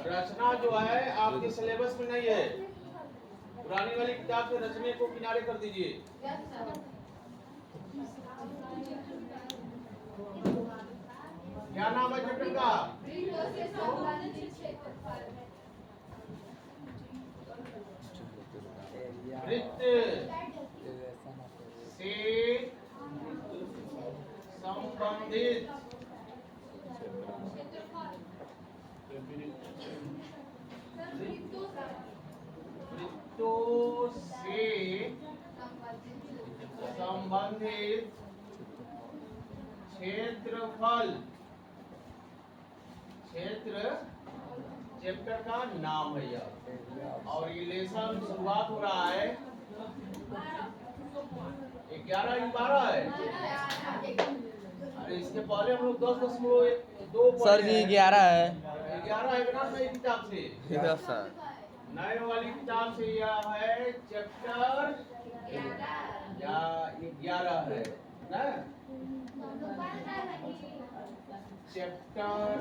रचना जो है आपके सिलेबस में नहीं है। पुरानी वाली किताब से रचने को किनारे कर दीजिए। क्या नाम है चैप्टर का? वृत्त से संबंधित वृत्तों से संबंधित क्षेत्रफल, क्षेत्र चैप्टर का नाम है यह। और ये लेसन शुरुआत हो रहा है 11-12 है। अरे इसके पहले हम लोग 10.2 सर जी 11 है। 11 है ना नई किताब से? सर नए वाली किताब से यह है चैप्टर 11 है ना? Chapter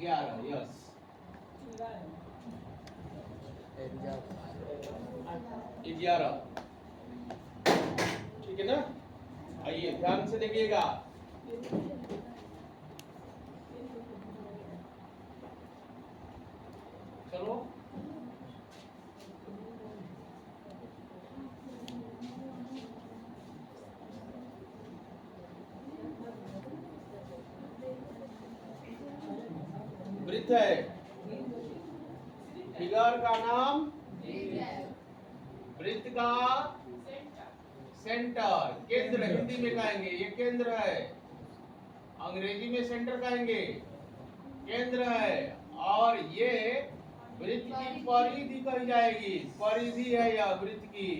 11 yes. ग्यारह ठीक है ना? आइए ध्यान से देखिएगा। चलो वृत्त है, फिगर का नाम वृत्त का सेंटर, केंद्र हिंदी में कहेंगे ये केंद्र है, अंग्रेजी में सेंटर कहेंगे, केंद्र है। और ये वृत्त की परिधि कही जाएगी, परिधि है यह वृत्त की।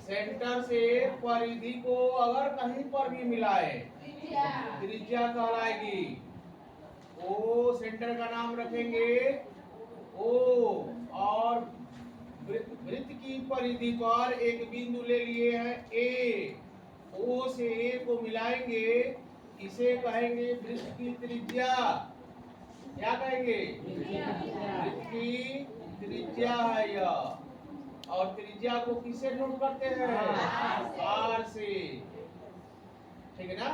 सेंटर से परिधि को अगर कहीं पर भी मिलाए त्रिज्या कहलाएगी। ओ सेंटर का नाम रखेंगे ओ, और वृत्त की परिधि पर एक बिंदु ले लिए हैं ए, ओ से ए को मिलाएंगे, इसे कहेंगे वृत्त की त्रिज्या। क्या कहेंगे? वृत्त की त्रिज्या है यह। और त्रिज्या को किससे नोट करते हैं? आर से। ठीक है ना?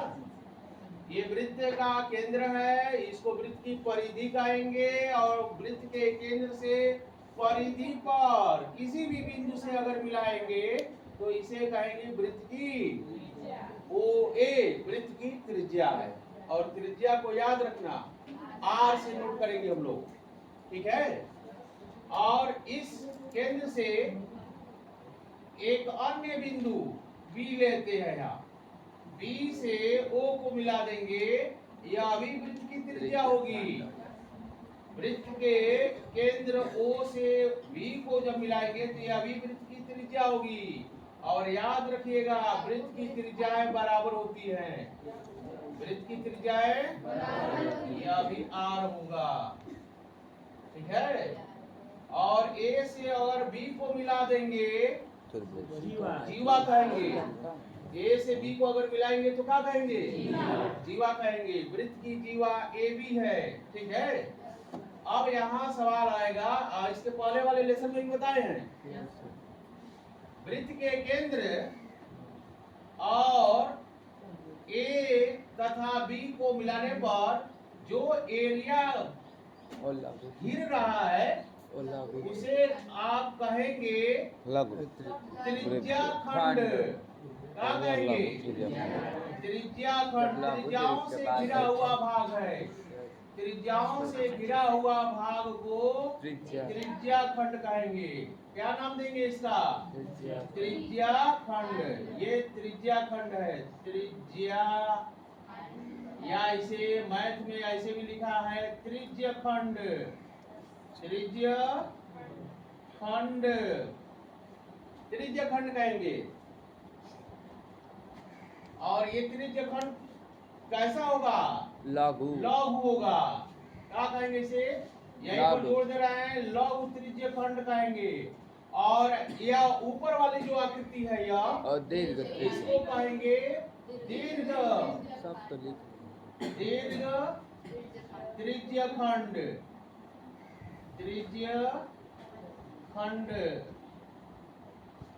ये वृत्त का केंद्र है, इसको वृत्त की परिधि कहेंगे। और वृत्त के केंद्र से परिधि पर किसी भी बिंदु से अगर मिलाएंगे तो इसे कहेंगे वृत्त की ओ ए, वृत्त की त्रिज्या है। और त्रिज्या को याद रखना आर से नोट करेंगे हम लोग, ठीक है? और इस केंद्र से एक अन्य बिंदु बी लेते हैं, यहाँ बी से ओ को मिला देंगे, यह भी वृत्त की त्रिज्या होगी। वृत्त के केंद्र ओ से बी को जब मिलाएंगे तो यह भी वृत्त की त्रिज्या होगी। और याद रखिएगा वृत्त की त्रिज्याएं बराबर होती हैं, वृत्त की त्रिज्याएं यह भी आर होगा, ठीक है? और ए से अगर बी को मिला देंगे जीवा कहेंगे। ए से बी को अगर मिलाएंगे तो क्या कहेंगे? जीवा कहेंगे। वृत्त की जीवा ए बी है, ठीक है? अब यहाँ सवाल आएगा, इसके पहले वाले लेसन में बताए हैं, वृत्त के केंद्र और ए तथा बी को मिलाने पर जो एरिया घिर रहा है उसे आप कहेंगे त्रिज्या खंड। क्या कहेंगे? त्रिज्या खंड। त्रिज्याओं से घिरा हुआ भाग है, त्रिज्याओं से घिरा हुआ भाग को त्रिज्या खंड कहेंगे। क्या नाम देंगे इसका? त्रिज्या खंड। ये त्रिज्या खंड है, त्रिज्या, या इसे मैथ में ऐसे भी लिखा है त्रिज्य खंड, त्रिज्य खंड, त्रिज्य खंड कहेंगे। और ये त्रिज्य खंड कैसा होगा? लघु होगा। क्या कहेंगे इसे? यही पर जोड़ दे रहे हैं, लघु त्रिज्य खंड कहेंगे। और यह ऊपर वाली जो आकृति है यह दीर्घ, इसको कहेंगे दीर्घ, दीर्घ त्रिज्य खंड, त्रिज्य खंड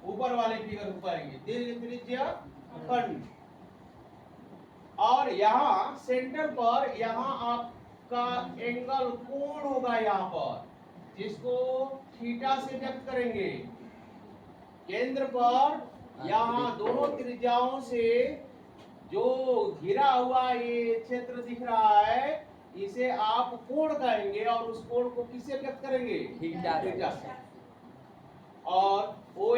ऊपर वाले फिगर को पाएंगे, दीर्घ त्रिज्य खंड। और यहाँ सेंटर पर यहाँ आपका एंगल कोण होगा यहाँ पर, जिसको थीटा से व्यक्त करेंगे। केंद्र पर यहाँ दोनों त्रिज्याओं से जो घिरा हुआ ये क्षेत्र दिख रहा है, इसे आप कोण कहेंगे और उस कोण को किससे व्यक्त करेंगे? थीटा से। और ओ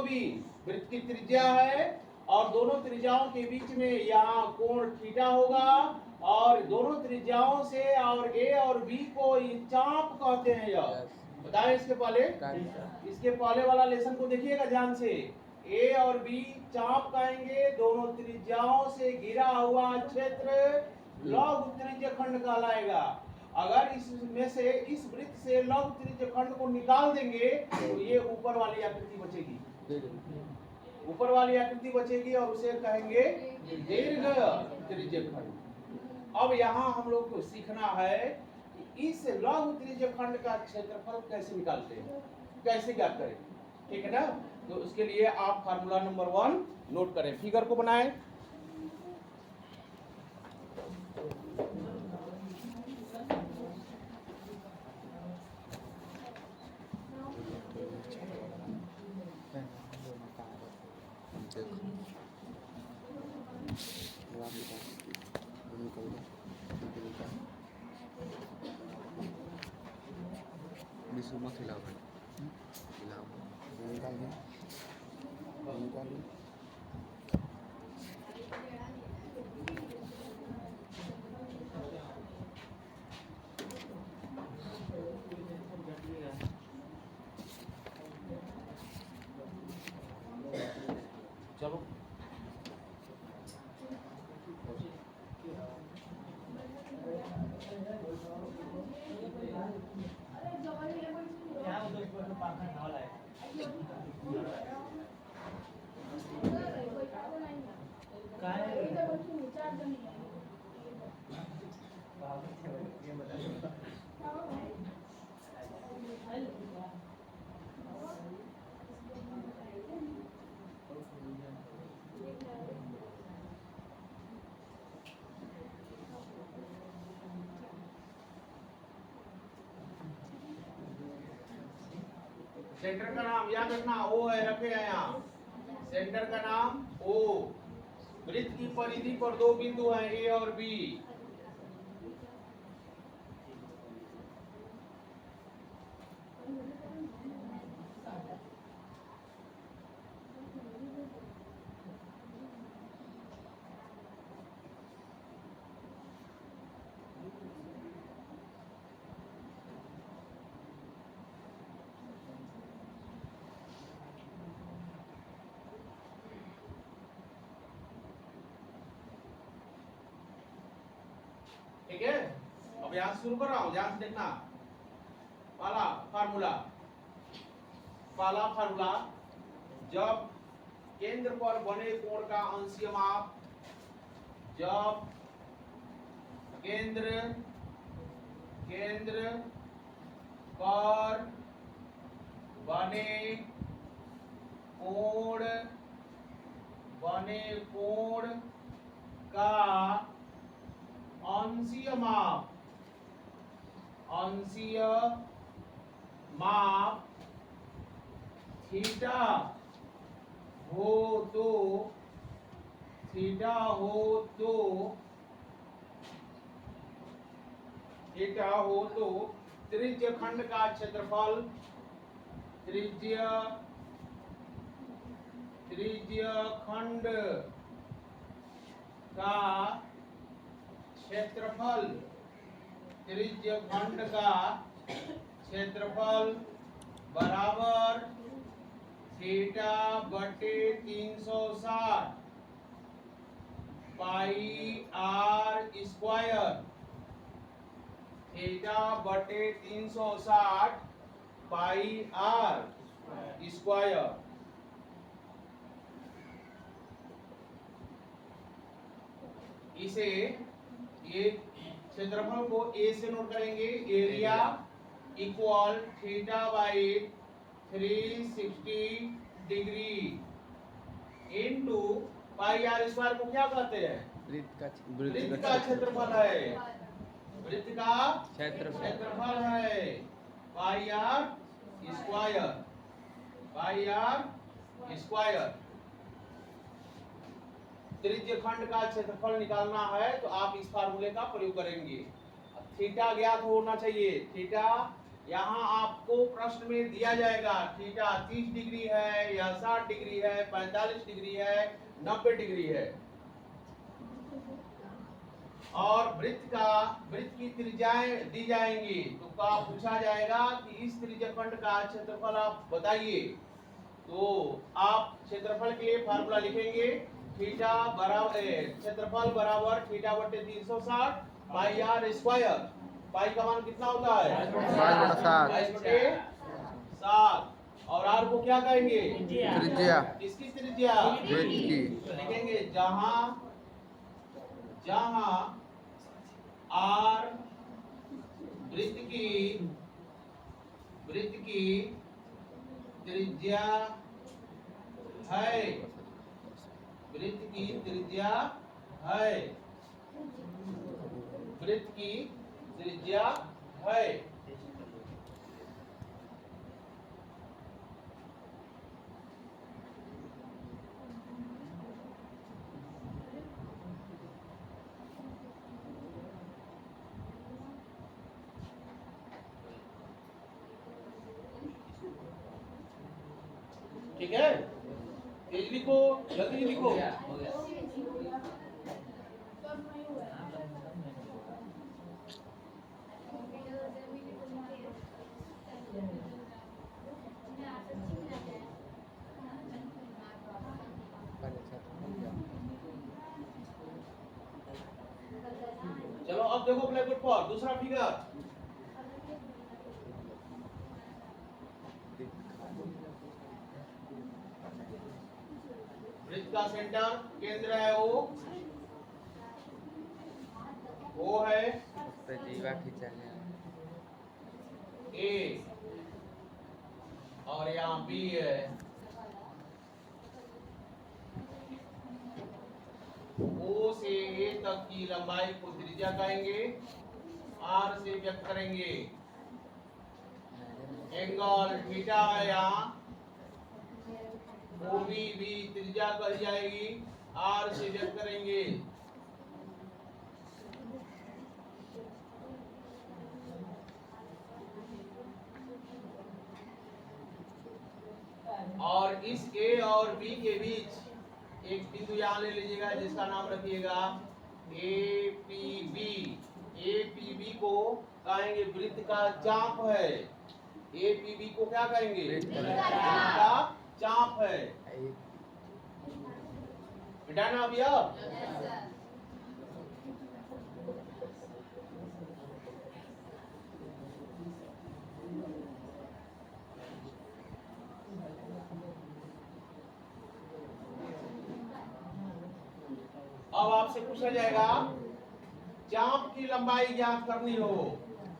बी वृत्त की त्रिज्या है और दोनों त्रिज्याओं के बीच में यहाँ कोण थीटा होगा और दोनों त्रिज्याओं से और ए और बी को चाप कहते हैं। यह बताएं इसके पहले वाला लेसन को देखिएगा ध्यान से। ए और बी चाप कहेंगे, दोनों त्रिज्याओं से घिरा हुआ क्षेत्र लघु त्रिज्य खंड कहलाएगा। अगर इसमें से इस वृत्त से लघु त्रिज्य खंड को निकाल देंगे तो ये ऊपर वाली आकृति बचेगी, ऊपर वाली आकृति बचेगी और उसे कहेंगे दीर्घ त्रिज्य खंड। अब यहाँ हम लोग को सीखना है कि इस लघु त्रिज्य खंड का क्षेत्रफल कैसे निकालते हैं, कैसे ज्ञात करें, ठीक है ना। तो उसके लिए आप फार्मूला नंबर 1 नोट करें, फिगर को बनाएं। Semua hilang. चलो सेंटर का नाम याद रखना, ओ है, रखे हैं यहाँ। सेंटर का नाम ओ। वृत्त की परिधि पर दो बिंदु हैं, ए और बी। ठीक है, अब यहां शुरू कर रहा हूं, ध्यान से देखना। पहला फार्मूला, जब केंद्र पर बने कोण का अंशीय माप, जब केंद्र पर बने कोण का अंशीय माप थीटा हो तो त्रिज्य खंड का क्षेत्रफल, त्रिज्य खंड का क्षेत्रफल बराबर थीटा बटे 360 पाई आर स्क्वायर। थीटा बटे 360 पाई आर स्क्वायर। इसे ये क्षेत्रफल को ए से नोट करेंगे। Area equal theta by 360 degree into pi are square को क्या कहते हैं? वृत्त का क्षेत्रफल है। वृत्त का क्षेत्रफल है pi are square. Pi are square. त्रिज्य खंड का क्षेत्रफल निकालना है तो आप इस फार्मूले का प्रयोग करेंगे। थीटा ज्ञात होना चाहिए। थीटा यहाँ आपको प्रश्न में दिया जाएगा। थीटा 30 डिग्री है या 60 डिग्री है, 45 डिग्री है, 90 डिग्री है। और वृत्त की त्रिज्याएं दी जाएंगी तो का पूछा जाएगा कि इस त्रिज्यखंड का क्षेत्रफल आप बताइए। तो आप क्षेत्रफल के लिए फार्मूला लिखेंगे। थीटा बराबर क्षेत्रफल बराबर थीटा बटे 360 पाई आर स्क्वायर। पाई का मान कितना होता है? 22 बटे 7। और आर को क्या कहेंगे? त्रिज्या। किसकी त्रिज्या? वृत्त की। तो लिखेंगे जहां आर वृत्त की त्रिज्या है। वृत्त की त्रिज्या है। वृत्त की त्रिज्या है। ठीक है, तेज लिखो, जल्दी लिखो। चलो अब देखो ब्लैक बोर्ड पर दूसरा फिगर। वृत्त का सेंटर केंद्र है वो है ए और यहाँ बी है। ओ से ए तक की लंबाई को त्रिज्या कहेंगे। आर से व्यक्त करेंगे। एंगल थीटा है यहाँ। ओबी भी त्रिज्या कही जाएगी। आर से व्यक्त करेंगे। और इस ए और बी के बीच एक बिंदु यहाँ ले लीजिएगा जिसका नाम रखिएगा A P B. A P B को कहेंगे वृत्त का चाप है। ए पी बी को क्या कहेंगे? वृत्त का चाप है। मिटाना भैया। अब आपसे पूछा जाएगा चाप की लंबाई ज्ञात करनी हो,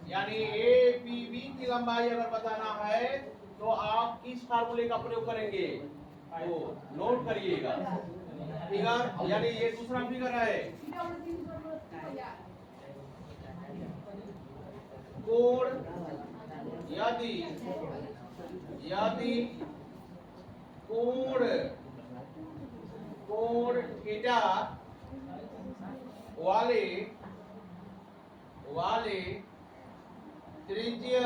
यानी ए पी बी की लंबाई अगर बताना है तो आप किस फार्मूले का प्रयोग करेंगे? तो नोट करिएगा। फिगर यानी ये दूसरा फिगर है। कोण यदि कोण थीटा वाले त्रिज्य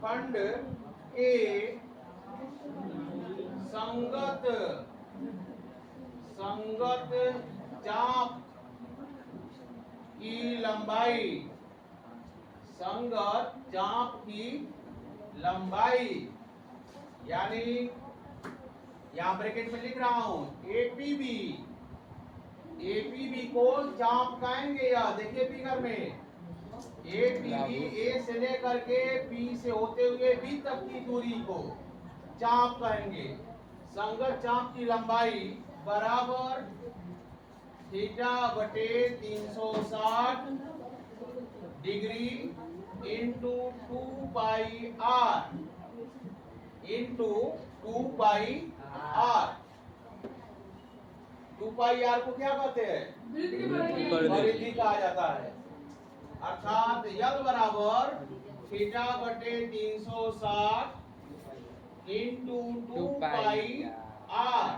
खंड के संगत चाप की लंबाई यानी यहाँ ब्रैकेट में लिख रहा हूं एपीबी को चाप कहेंगे। या देखिए फिगर में एपीबी ए से लेकर के बी से होते हुए बी तक की दूरी को चाप कहेंगे। संगत चाप की लंबाई बराबर थीटा बटे 360 degree into 2 pi r into 2 pi r. 2 pi r को क्या कहते हैं? परिधि कहा जाता है। अर्थात यल बराबर थीटा बटे 360 इंटू 2 पाई आर,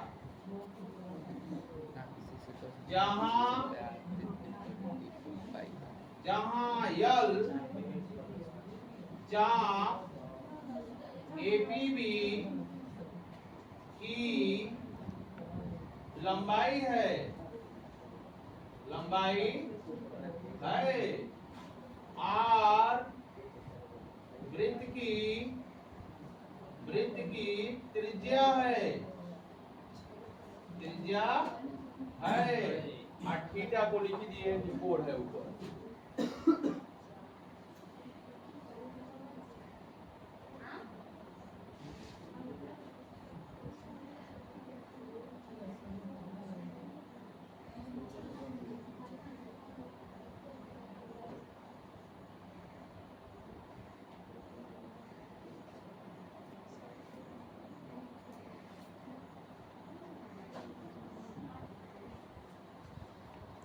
जहां यल चाप एपीबी की लंबाई है, आर वृत्त की त्रिज्या है, और थीटा को लिख दिए जो कोड है ऊपर।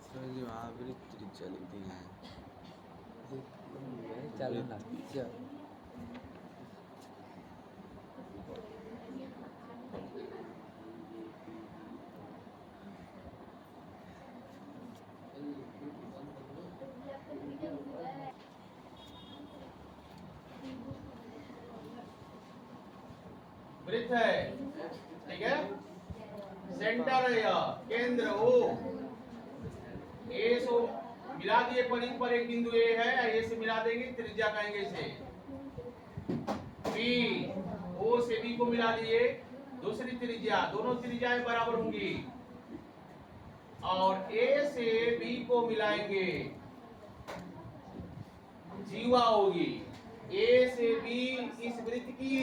सर जी वहाँ वृत्त त्रिज्या लिख दी है। चलो ना चल। वृत्त है, ठीक है, सेंटर है यह, केंद्र ओ, ए सो मिला दिए परिधि पर एक बिंदु ए है, ए से मिला देंगे, त्रिज्या कहेंगे इसे। बी, ओ से बी को मिला दिए, दूसरी त्रिज्या, दोनों त्रिज्याएं बराबर होंगी, और ए से बी को मिलाएंगे, जीवा होगी। ए से बी इस वृत्त की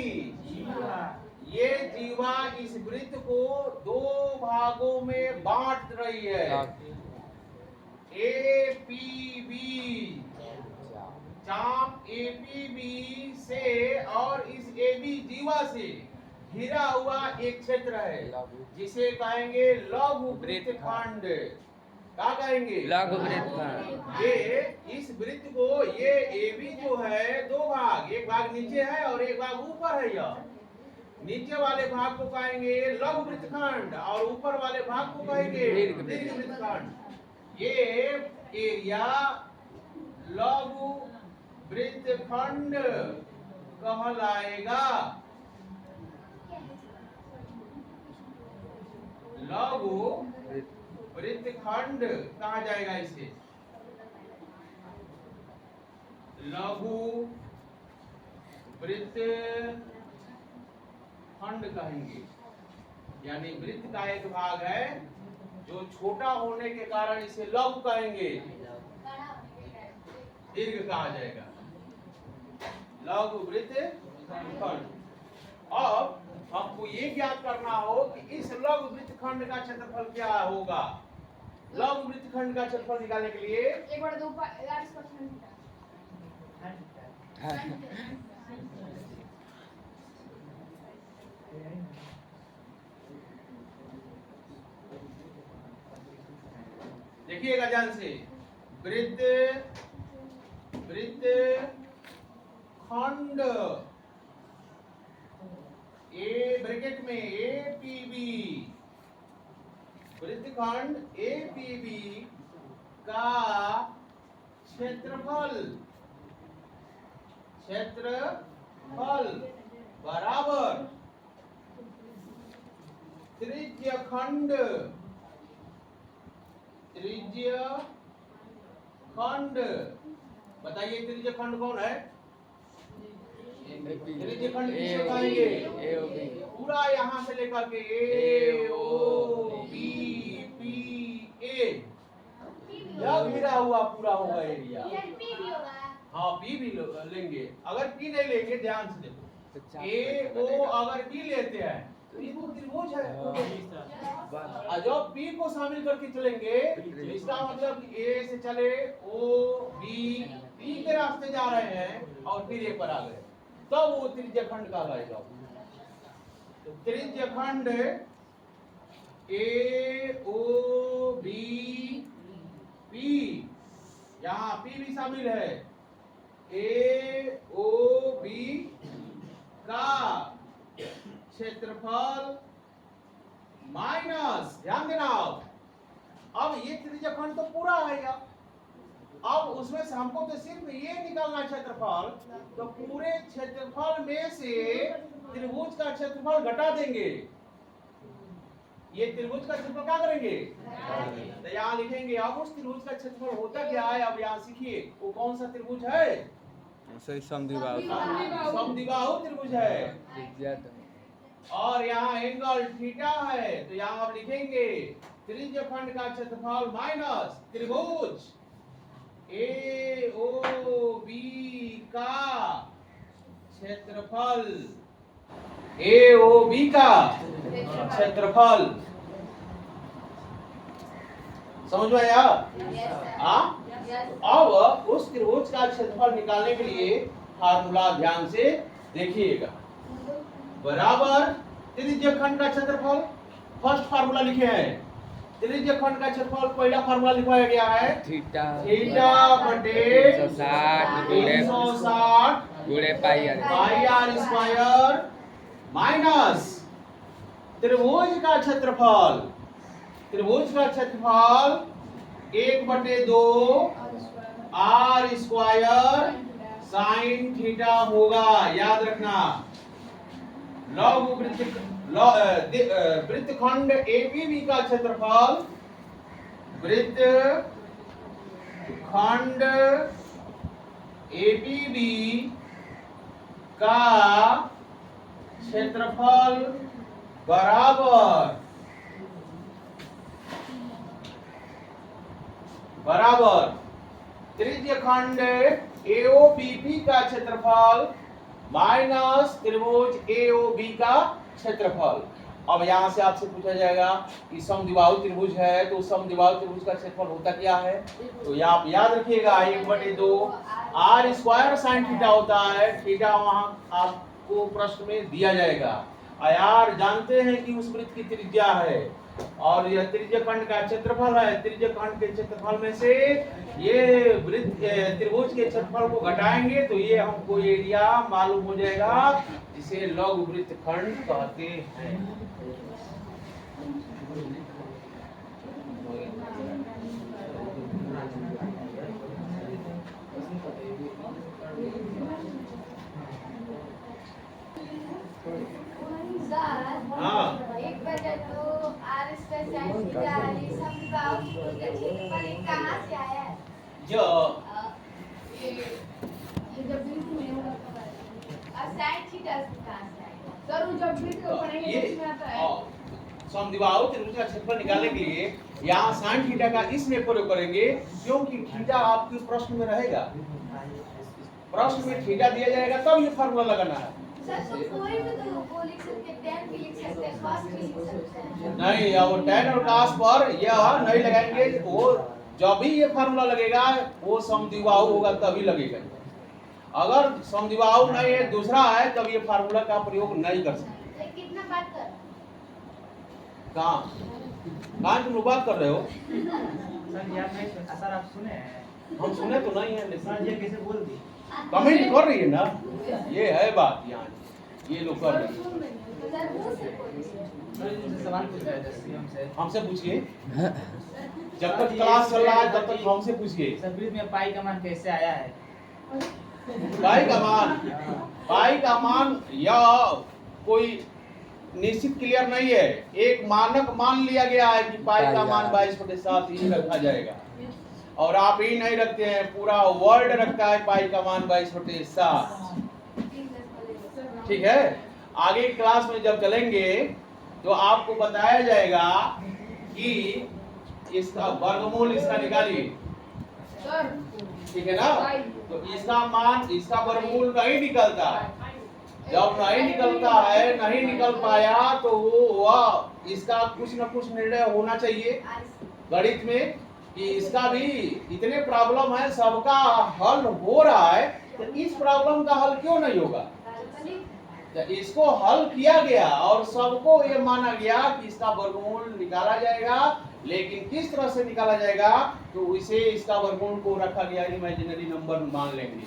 ये जीवा इस वृत्त को दो भागों में बांट रही है। एपीबी, चाप एपीबी से और इस एबी जीवा से घिरा हुआ एक क्षेत्र है, जिसे कहेंगे लघु वृत्तखंड। क्या कहेंगे? लघु वृत्तखंड। ये इस वृत्त को, ये एबी जो है दो भाग, एक भाग नीचे है और एक भाग ऊपर है। यह नीचे वाले भाग को कहेंगे लघु वृत्तखंड और ऊपर वाले भाग को कहेंगे दीर्घ वृत्तखंड। ये एरिया लघु वृत्तखंड कहलाएगा। लघु वृत्तखंड कहा जाएगा इसे, लघु वृत्तखंड कहेंगे। यानी वृत्त का एक भाग है जो छोटा होने के कारण इसे लघु कहेंगे, दीर्घ कहा जाएगा, लघु वृत्तखंड। अब हमको ये ज्ञात करना हो कि इस लघु वृत्तखंड का क्षेत्रफल क्या होगा। लघु वृत्तखंड का क्षेत्रफल निकालने के लिए देखिएगा ध्यान से, वृत्तखंड ए ब्रैकेट में एपीबी, वृत्तखंड एपीबी का क्षेत्रफल बराबर त्रिज्यखंड बताइए त्रिज्यखंड कौन है? त्रिज्यखंड किसे कहेंगे? पूरा यहाँ से लेकर के ए ओ बी पी ए, यह घिरा हुआ पूरा होगा एरिया। हाँ पी भी लेंगे, अगर पी नहीं लेंगे ध्यान से देखो, ए ओ अगर पी लेते हैं तो ये तो त्रिभुज है। और जब पी को शामिल करके चलेंगे तो इसका मतलब ए से चले ओ बी पी के रास्ते जा रहे हैं और फिर ए पर आ गए, तब वो त्रिज्यखंड कहलाएगा। तो त्रिज्यखंड ए ओ बी पी, यहाँ पी भी शामिल है, ए ओ बी का क्षेत्रफल माइनस, ध्यान देना। अब ये त्रिज्यखंड तो पूरा आएगा, अब उसमें से हमको तो सिर्फ ये निकालना क्षेत्रफल, तो पूरे क्षेत्रफल में से त्रिभुज का क्षेत्रफल घटा देंगे। ये त्रिभुज का क्षेत्रफल क्या करेंगे, तो यहाँ लिखेंगे। अब उस त्रिभुज का क्षेत्रफल होता क्या है, अब यहाँ सीखिए वो कौन सा त्रिभुज है, सही समद्विबाहु समद्विबाहु त्रिभुज है। त्रिज्या तो और यहाँ एंगल थीटा है, तो यहाँ आप लिखेंगे त्रिज्यखंड का क्षेत्रफल माइनस त्रिभुज ए ओ बी का क्षेत्रफल, ए ओ बी का क्षेत्रफल। समझ में आया? अब उस त्रिभुज का क्षेत्रफल निकालने के लिए फार्मूला ध्यान से देखिएगा। बराबर त्रिज्यखंड का क्षेत्रफल, फर्स्ट फार्मूला लिखे हैं। त्रिज्यखंड का क्षेत्रफल पहला फार्मूला लिखवाया गया है थीटा थीटा बटे 360 गुणे पाई आर स्क्वायर माइनस त्रिभुज का क्षेत्रफल, त्रिभुज का क्षेत्रफल 1/2 आर स्क्वायर साइन थीटा होगा, याद रखना। लघु वृत्तखंड एपीबी का क्षेत्रफल, वृत्तखंड एपीबी का क्षेत्रफल बराबर त्रिज्यखंड एओबीपी का क्षेत्रफल माइनस त्रिभुज एओबी का क्षेत्रफल। अब यहाँ से आपसे पूछा जाएगा कि समद्विबाहु त्रिभुज है, तो समद्विबाहु त्रिभुज का क्षेत्रफल होता क्या है, तो ये आप याद रखिएगा 1/2 आर स्क्वायर साइन थीटा होता है। थीटा वहाँ आपको प्रश्न में दिया जाएगा। आर जानते हैं कि उस वृत्त की त्रिज्या है और यह त्रिज्यखंड का क्षेत्रफल है। त्रिज्यखंड के क्षेत्रफल में से ये वृत्त त्रिभुज के क्षेत्रफल को घटाएंगे तो ये हमको एरिया मालूम हो जाएगा, जिसे लघु वृत्तखंड कहते हैं। हाँ, एक वजह तो आर स्क्वायर साइन थीटा है, समद्विबाहु त्रिभुज का क्षेत्रफल ये कहाँ से आया है? जो ये जब बिंदु में होगा तब आएगा। और साइन थीटा कहाँ से आएगा? सर वो जब बिंदु को पढ़ेंगे ये उसमें आता है। समद्विबाहु त्रिभुज का क्षेत्रफल निकालने के लिए यहाँ साइन थीटा का इसमें प्रयोग करेंगे, क्योंकि थीटा आपके प्रश्न में रहेगा। प्रश्न में थीटा दिया जाएगा तब ये फार्मूला लगाना है। सर तो कोई भी तो वो लिख सकते हैं, tan भी लिख सकते हैं, cos भी लिख सकते हैं। नहीं, और tan और cos पर यह नहीं लगाएंगे। वो जब भी ये फार्मूला लगेगा वो समद्विबाहु होगा तभी लगेगा। अगर समद्विबाहु नहीं है, दूसरा है, तब ये फार्मूला का प्रयोग नहीं कर सकते। कितना बात कर? कहाँ तुम लोग बात कर रहे हो? सर आप सुने हैं? हम सुने तो नहीं है, सर लेकिन ये कैसे बोल दी? कमेंट कर रही है ना, ये है बात। यहाँ ये लोग कर रही है। सर मुंह से बोलिए। सर इनसे सवाल पूछ रहे थे हमसे। हमसे पूछिए, जब तक क्लास चल रहा है तब तक हमसे पूछिए। सर वृत्त में पाई का मान कैसे आया है? पाई का मान यह कोई निश्चित क्लियर नहीं है। एक मानक मान लिया गया है कि पाई का मान 22/7 ही रखा जाएगा, और आप ही नहीं रखते हैं, पूरा वर्ल्ड रखता है पाई का मान 22/7। ठीक है, आगे क्लास में जब चलेंगे तो आपको बताया जाएगा कि इसका वर्गमूल इसका निकालिए। ठीक है ना, तो इसका मान, इसका वर्गमूल नहीं निकलता। जब नहीं निकलता है, नहीं निकल पाया, तो वह इसका कुछ न कुछ निर्णय होना चाहिए गणित में कि इसका भी इतने प्रॉब्लम है, सबका हल हो रहा है, तो इस प्रॉब्लम का हल क्यों नहीं होगा? तो इसको हल किया गया और सबको ये माना गया कि इसका वर्गमूल निकाला जाएगा, लेकिन किस तरह से निकाला जाएगा? तो इसे इसका वर्गमूल को रखा गया इमेजिनरी नंबर मान लेंगे।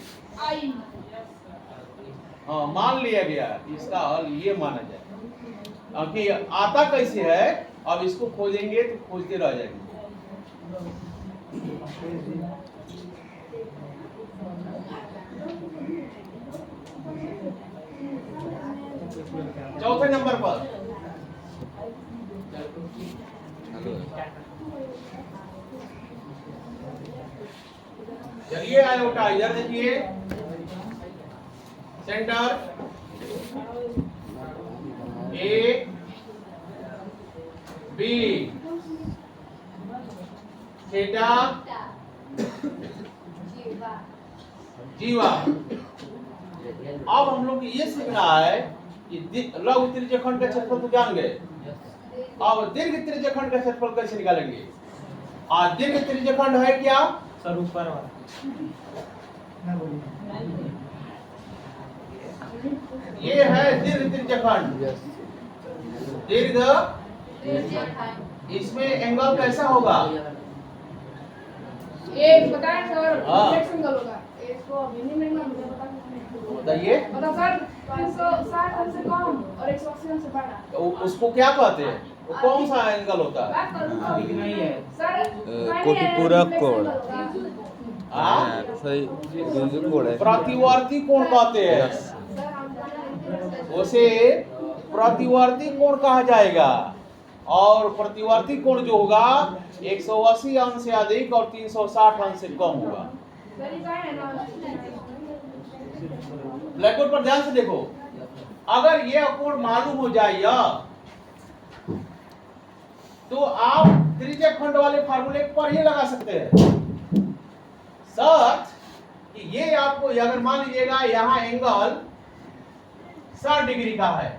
हाँ, मान लिया गया, इसका हल ये माना जाएगा। कि आता कैसे है, अब इसको खोजेंगे तो खोजते रह जाएंगे। चौथे नंबर पर चलिए, आयोटा इधर देखिए, सेंटर ए बी, थीटा जीवा। अब हम लोग ये सीख रहा है कि लघु त्रिज्यखंड का क्षेत्रफल तो जान गए, अब दीर्घ त्रिज्यखंड का क्षेत्रफल कैसे निकालेंगे? दीर्घ त्रिज्यखंड है क्या? सर ऊपर वाला ये है दीर्घ त्रिज्यखंड। दीर्घ, इसमें एंगल कैसा होगा? एक बताएं सर, हाँ। एक सिंगल होगा। इसको मिनिमम मुझे बता सकते बताइए। मतलब सर 360 से कम और 180 से बड़ा। तो उसको क्या कहते हैं? वो कौन सा एंगल होता है? बात करूं तो ठीक नहीं है सर कोटिपूरक कोण। हाँ? सही बिंदु कोण है। प्रतिवर्ती कोण कहते हैं, उसे प्रतिवर्ती कोण कहा जाएगा। और प्रतिवर्ती कोण जो होगा 180 अंश से अधिक और 360 अंश से कम होगा। ब्लैक बोर्ड पर ध्यान से देखो, अगर यह कोण मालूम हो जाए तो आप त्रिज्यखंड वाले फार्मूले पर ही लगा सकते हैं। शर्त कि ये आपको, अगर मान लीजिएगा यहाँ एंगल 60 डिग्री का है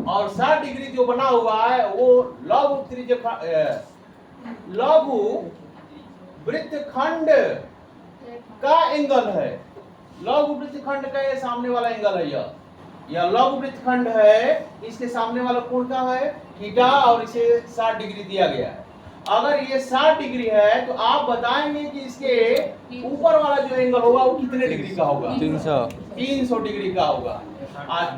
और 60 डिग्री जो बना हुआ है वो लघु वृत्तखंड का एंगल है। लघु वृत्तखंड का ये सामने वाला एंगल है, यह लघु वृत्तखंड है, इसके सामने वाला कोण का है थीटा, और इसे 60 डिग्री दिया गया है। अगर ये 60 डिग्री है तो आप बताएंगे कि इसके ऊपर वाला जो एंगल होगा वो कितने डिग्री का होगा? 300 डिग्री का होगा।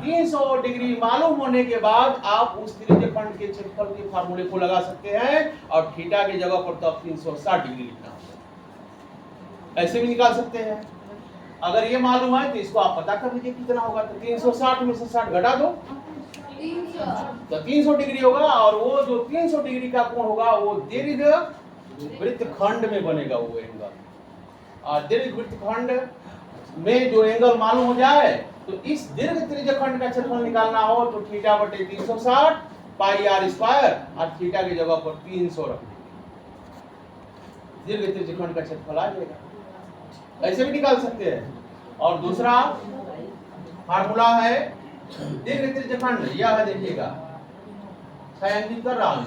300 डिग्री मालूम होने के बाद आप उस त्रिज्यखंड के क्षेत्रफल के फार्मूले को लगा सकते हैं और थीटा की जगह पर तो 360 डिग्री लिखना होगा। ऐसे भी निकाल सकते हैं। अगर ये मालूम है तो इसको आप पता कर लीजिए कितना होगा। तो 360 में से 60 घटा दो 300 तो 300 डिग्री होगा, और वो जो 300 डिग्री का कोण होगा वो दीर्घ वृत्तखंड में बनेगा वो एंगल। और दीर्घ वृत्तखंड में जो एंगल मालूम हो जाए तो इस दीर्घ त्रिज्यखंड का क्षेत्रफल निकालना हो तो थीटा बटे 360 पाई आर स्क्वायर, और थीटा की जगह पर 300 रख दीर्घ त्रिज्यखंड का क्षेत्रफल आ जाएगा। ऐसे भी निकाल सकते हैं। और दूसरा फार्मूला है दीर्घ त्रिज्यखंड, यह है, देखिएगा छायांकित कर रहा हूं।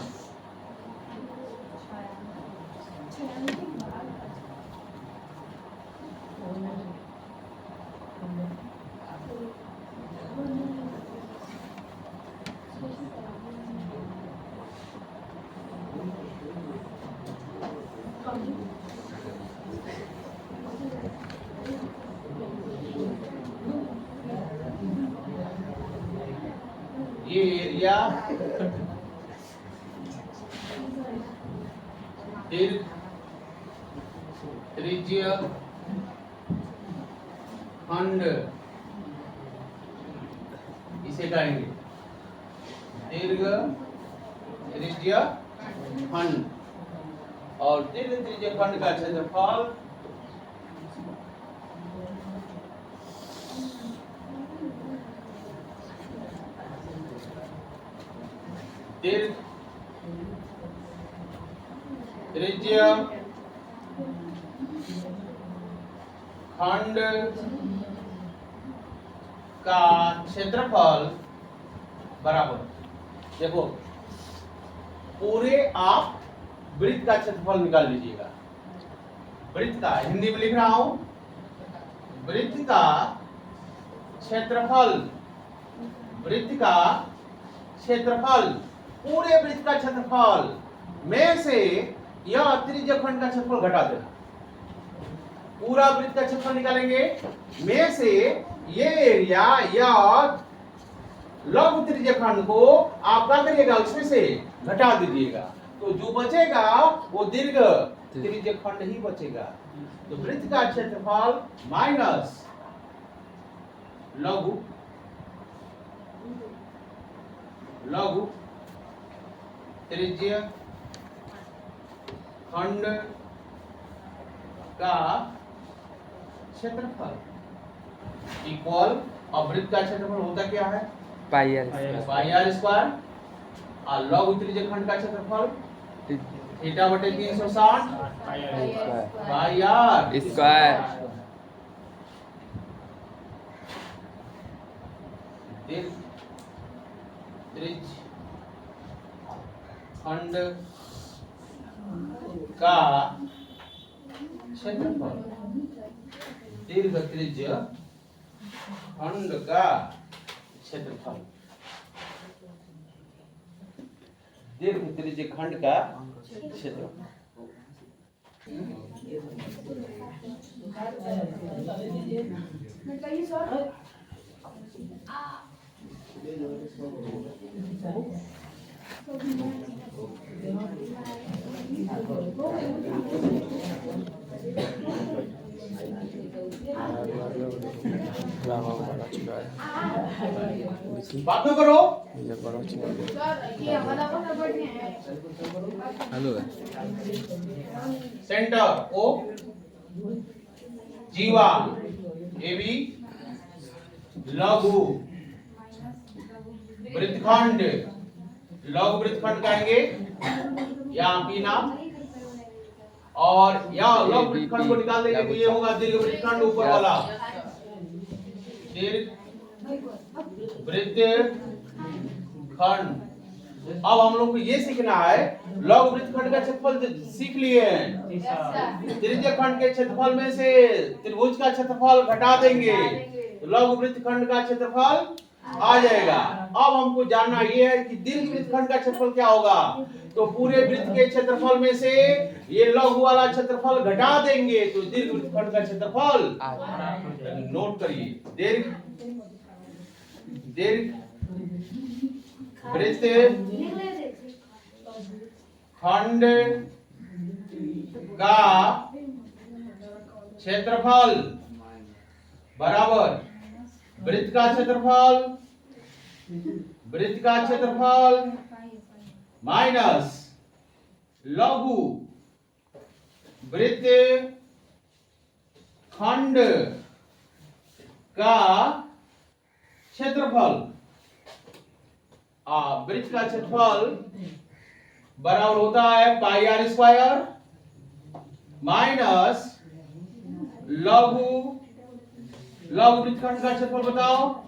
ये एरिया दीर्घ त्रिज्य खंड इसे कहेंगे दीर्घ त्रिज्य खंड, और दीर्घ त्रिज्य खंड का क्षेत्रफल दीर्घ त्रिज्य खंड का क्षेत्रफल बराबर, देखो पूरे आप वृत्त का क्षेत्रफल निकाल लीजिएगा। वृत्त का हिंदी में लिख रहा हूं, वृत्त का क्षेत्रफल, वृत्त का क्षेत्रफल, पूरे वृत्त का क्षेत्रफल में से यह त्रिज्य खंड का क्षेत्रफल घटा देना। पूरा वृत्त का क्षेत्रफल निकालेंगे, में से ये एरिया या लघु त्रिज्य खंड को आप क्या करिएगा, उसमें से घटा दीजिएगा, तो जो बचेगा वो दीर्घ त्रिज्य खंड ही बचेगा। तो वृत्त का क्षेत्रफल माइनस लघु त्रिज्य खंड का क्षेत्रफल इक्वल, अब वृत्त का क्षेत्रफल होता क्या है, pi are pi are square, और लघु त्रिज्य खंड का क्षेत्रफल थीटा बटे 360 पाई आर स्क्वायर। त्रिज्य खंड का क्षेत्रफल, दीर्घ त्रिज्य खंड का क्षेत्रफल, दीर्घ त्रिज्य खंड का क्षेत्रफल। बताइए सर। बात न करो। सर ये हमारा वाला बढ़िया है। हेलो सेंटर ओ जीवा ए बी लघु वृत्तखंड, लघु वृत्तखंड कहेंगे यहाँ पी नाम, और यहाँ लघु वृत्तखंड को निकाल देंगे तो ये होगा दीर्घ वृत्तखंड ऊपर वाला, दीर्घ वृत्तखंड। अब हम लोग को ये सीखना है, लघु वृत्तखंड का क्षेत्रफल सीख लिए हैं, त्रिज्य खंड के क्षेत्रफल में से त्रिभुज का क्षेत्रफल घटा देंगे तो लघु वृत्तखंड का क्षेत्रफल आ जाएगा। अब हमको जानना ये है कि दीर्घ वृत्तखंड का क्षेत्रफल क्या होगा, तो पूरे वृत्त के क्षेत्रफल में से ये लघु वाला क्षेत्रफल घटा देंगे तो दीर्घ वृत्तखंड का क्षेत्रफल, नोट करिए, दीर्घ वृत्त खंड का क्षेत्रफल बराबर वृत्त का क्षेत्रफल माइनस लघु वृत्त खंड का क्षेत्रफल। वृत्त का क्षेत्रफल बराबर होता है पाई आर स्क्वायर माइनस लघु वृत्तखंड का क्षेत्रफल बताओ,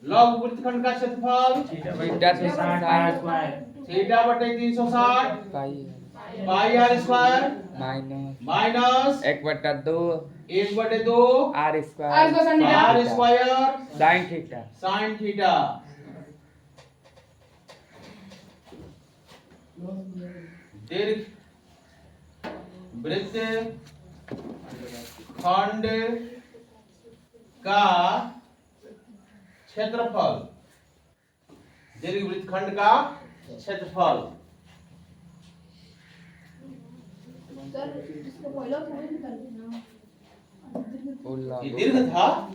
लघु वृत्तखंड का क्षेत्रफल थीटा बटे 360 pi are square minus 1/2 R square R square sine theta. दीर्घ वृत्त खंड का क्षेत्रफल, दीर्घ वृत्तखंड का क्षेत्रफल। सर इसको पहले थोड़ी निकाल देना। ये दीर्घ था।